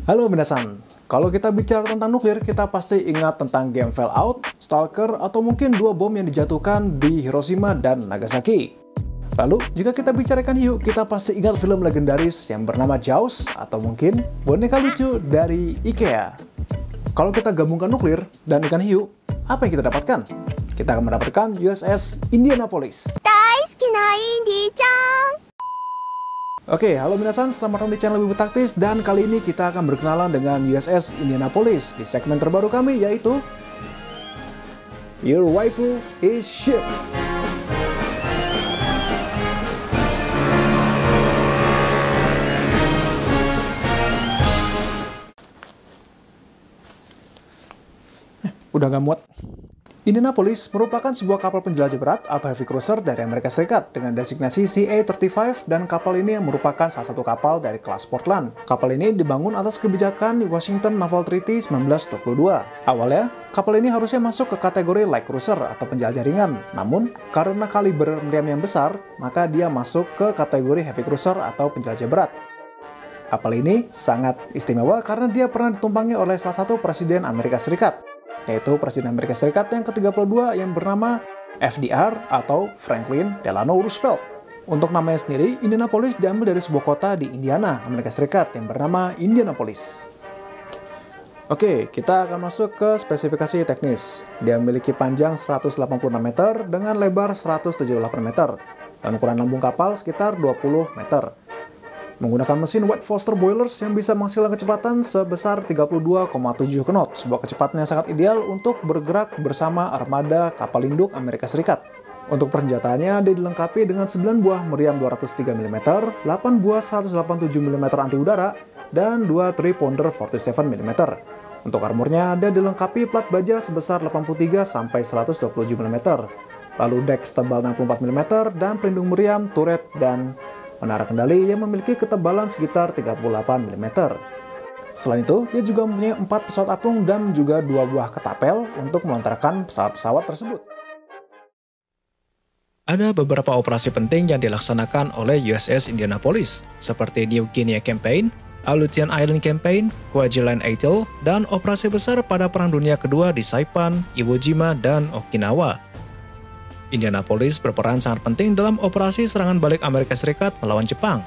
Halo minasan, kalau kita bicara tentang nuklir, kita pasti ingat tentang game Fallout, Stalker, atau mungkin dua bom yang dijatuhkan di Hiroshima dan Nagasaki. Lalu, jika kita bicara ikan hiu, kita pasti ingat film legendaris yang bernama Jaws, atau mungkin boneka lucu dari IKEA. Kalau kita gabungkan nuklir dan ikan hiu, apa yang kita dapatkan? Kita akan mendapatkan USS Indianapolis. Oke, halo minasan, selamat datang di channel Wibu Taktis, dan kali ini kita akan berkenalan dengan USS Indianapolis di segmen terbaru kami, yaitu Your Waifu is Ship. Udah gak muat. Indianapolis merupakan sebuah kapal penjelajah berat atau heavy cruiser dari Amerika Serikat dengan designasi CA-35, dan kapal ini merupakan salah satu kapal dari kelas Portland. Kapal ini dibangun atas kebijakan Washington Naval Treaty 1922. Awalnya, kapal ini harusnya masuk ke kategori light cruiser atau penjelajah ringan. Namun, karena kaliber meriam yang besar, maka dia masuk ke kategori heavy cruiser atau penjelajah berat. Kapal ini sangat istimewa karena dia pernah ditumpangi oleh salah satu presiden Amerika Serikat, yaitu Presiden Amerika Serikat yang ke-32 yang bernama FDR atau Franklin Delano Roosevelt. Untuk namanya sendiri, Indianapolis diambil dari sebuah kota di Indiana, Amerika Serikat yang bernama Indianapolis. Oke, kita akan masuk ke spesifikasi teknis. Dia memiliki panjang 186 meter dengan lebar 178 meter, dan ukuran lambung kapal sekitar 20 meter. Menggunakan mesin White Foster Boilers yang bisa menghasilkan kecepatan sebesar 32,7 knot, sebuah kecepatan yang sangat ideal untuk bergerak bersama armada kapal induk Amerika Serikat. Untuk persenjataannya, dia dilengkapi dengan 9 buah meriam 203 mm, 8 buah 187 mm anti udara, dan 2 3-pounder 47 mm. Untuk armornya, dia dilengkapi plat baja sebesar 83-127 mm, lalu deck setebal 64 mm, dan pelindung meriam, turret, dan menara kendali yang memiliki ketebalan sekitar 38 mm. Selain itu, dia juga mempunyai 4 pesawat apung dan juga 2 buah ketapel untuk melontarkan pesawat-pesawat tersebut. Ada beberapa operasi penting yang dilaksanakan oleh USS Indianapolis, seperti New Guinea Campaign, Aleutian Island Campaign, Kwajalein Atoll, dan operasi besar pada Perang Dunia Kedua di Saipan, Iwo Jima, dan Okinawa. Indianapolis berperan sangat penting dalam operasi serangan balik Amerika Serikat melawan Jepang.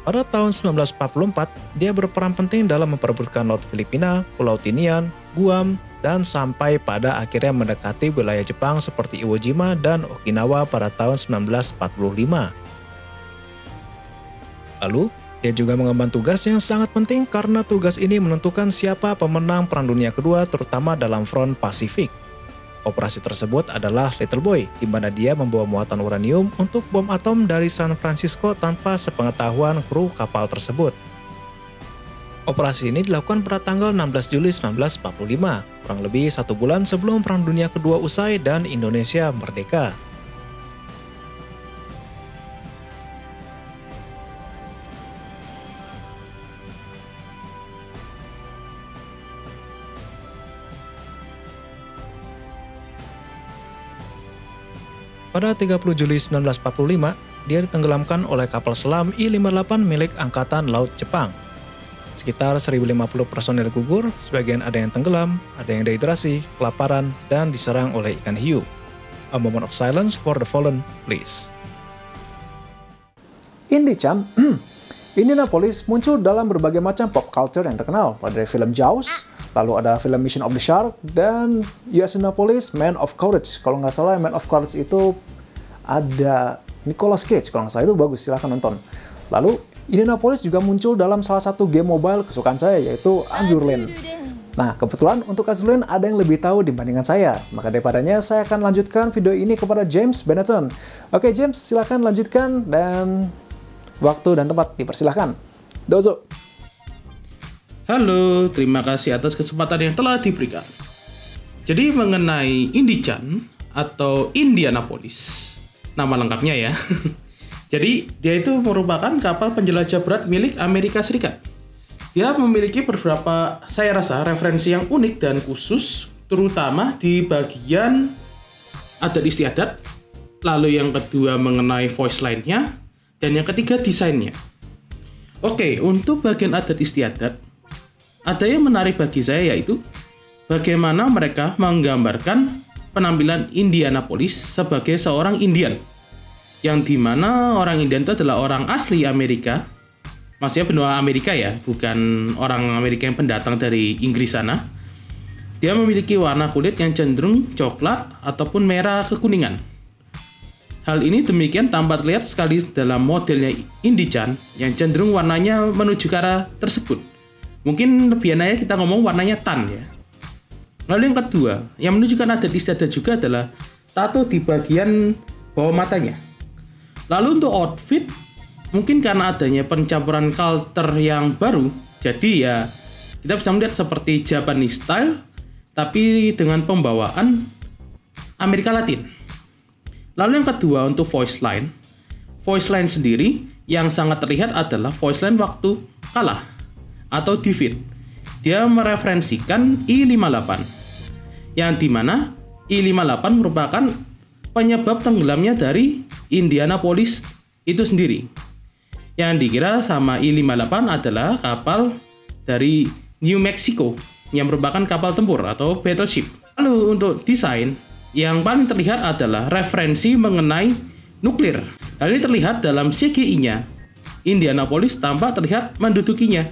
Pada tahun 1944, dia berperan penting dalam memperebutkan Laut Filipina, Pulau Tinian, Guam, dan sampai pada akhirnya mendekati wilayah Jepang seperti Iwo Jima dan Okinawa pada tahun 1945. Lalu, dia juga mengemban tugas yang sangat penting karena tugas ini menentukan siapa pemenang Perang Dunia Kedua, terutama dalam front Pasifik. Operasi tersebut adalah Little Boy, di mana dia membawa muatan uranium untuk bom atom dari San Francisco tanpa sepengetahuan kru kapal tersebut. Operasi ini dilakukan pada tanggal 16 Juli 1945, kurang lebih 1 bulan sebelum Perang Dunia Kedua usai dan Indonesia merdeka. Pada 30 Juli 1945, dia ditenggelamkan oleh kapal selam I-58 milik Angkatan Laut Jepang. Sekitar 1.050 personel gugur, sebagian ada yang tenggelam, ada yang dehidrasi, kelaparan, dan diserang oleh ikan hiu. A moment of silence for the fallen, please. Indy-chan, Indianapolis muncul dalam berbagai macam pop culture yang terkenal, pada dari film Jaws, lalu ada film Mission of the Shark, dan USS Indianapolis Man of Courage. Kalau nggak salah, Man of Courage itu ada Nicolas Cage, kalau nggak salah, itu bagus, silahkan nonton. Lalu, Indianapolis juga muncul dalam salah satu game mobile kesukaan saya, yaitu Azur Lane. Nah, kebetulan untuk Azur Lane ada yang lebih tahu dibandingkan saya, maka daripadanya saya akan lanjutkan video ini kepada James Benetton. Oke, James, silahkan lanjutkan, dan waktu dan tempat dipersilahkan. Dozo. Halo, terima kasih atas kesempatan yang telah diberikan. Jadi mengenai Indy-chan atau Indianapolis, nama lengkapnya ya. Jadi dia itu merupakan kapal penjelajah berat milik Amerika Serikat. Dia memiliki beberapa, saya rasa, referensi yang unik dan khusus, terutama di bagian adat istiadat, lalu yang kedua mengenai voice line-nya, dan yang ketiga desainnya. Oke, untuk bagian adat istiadat, ada yang menarik bagi saya yaitu bagaimana mereka menggambarkan penampilan Indianapolis sebagai seorang Indian. Yang dimana orang Indian itu adalah orang asli Amerika, maksudnya benua Amerika ya, bukan orang Amerika yang pendatang dari Inggris sana. Dia memiliki warna kulit yang cenderung coklat ataupun merah kekuningan. Hal ini demikian tampak terlihat sekali dalam modelnya Indie-chan yang cenderung warnanya menuju ke arah tersebut. Mungkin lebih enaknya kita ngomong warnanya tan ya. Lalu yang kedua, yang menunjukkan adat istiadat juga adalah tato di bagian bawah matanya. Lalu untuk outfit, mungkin karena adanya pencampuran culture yang baru, jadi ya kita bisa melihat seperti Japanese style, tapi dengan pembawaan Amerika Latin. Lalu yang kedua untuk voice line. Voice line sendiri yang sangat terlihat adalah voice line waktu kalah atau defeat. Dia mereferensikan I-58. Yang dimana I-58 merupakan penyebab tenggelamnya dari Indianapolis itu sendiri. Yang dikira sama I-58 adalah kapal dari New Mexico yang merupakan kapal tempur atau battleship. Lalu untuk desain, yang paling terlihat adalah referensi mengenai nuklir. Hal ini terlihat dalam CGI-nya. Indianapolis tampak terlihat mendudukinya.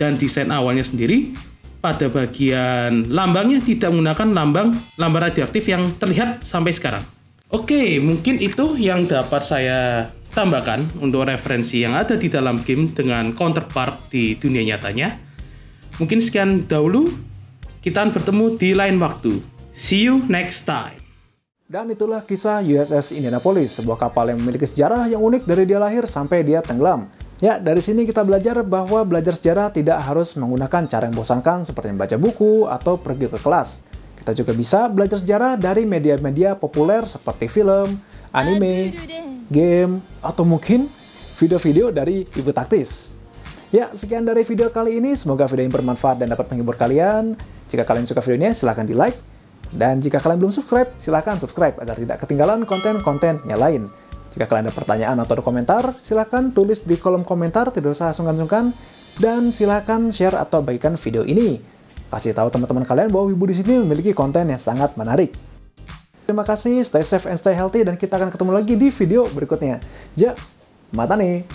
Dan desain awalnya sendiri, pada bagian lambangnya tidak menggunakan lambang radioaktif yang terlihat sampai sekarang. Oke, mungkin itu yang dapat saya tambahkan untuk referensi yang ada di dalam game dengan counterpart di dunia nyatanya. Mungkin sekian dahulu, kita akan bertemu di lain waktu. See you next time. Dan itulah kisah USS Indianapolis, sebuah kapal yang memiliki sejarah yang unik dari dia lahir sampai dia tenggelam. Ya, dari sini kita belajar bahwa belajar sejarah tidak harus menggunakan cara yang membosankan seperti membaca buku atau pergi ke kelas. Kita juga bisa belajar sejarah dari media-media populer seperti film, anime, game, atau mungkin video-video dari Ibu Taktis. Ya, sekian dari video kali ini. Semoga video ini bermanfaat dan dapat menghibur kalian. Jika kalian suka videonya, silahkan di-like. Dan jika kalian belum subscribe, silahkan subscribe agar tidak ketinggalan konten-kontennya lain. Jika kalian ada pertanyaan atau ada komentar, silahkan tulis di kolom komentar, tidak usah sungkan-sungkan. Dan silahkan share atau bagikan video ini. Kasih tahu teman-teman kalian bahwa Wibu di sini memiliki konten yang sangat menarik. Terima kasih, stay safe and stay healthy, dan kita akan ketemu lagi di video berikutnya. Ja, mata nih.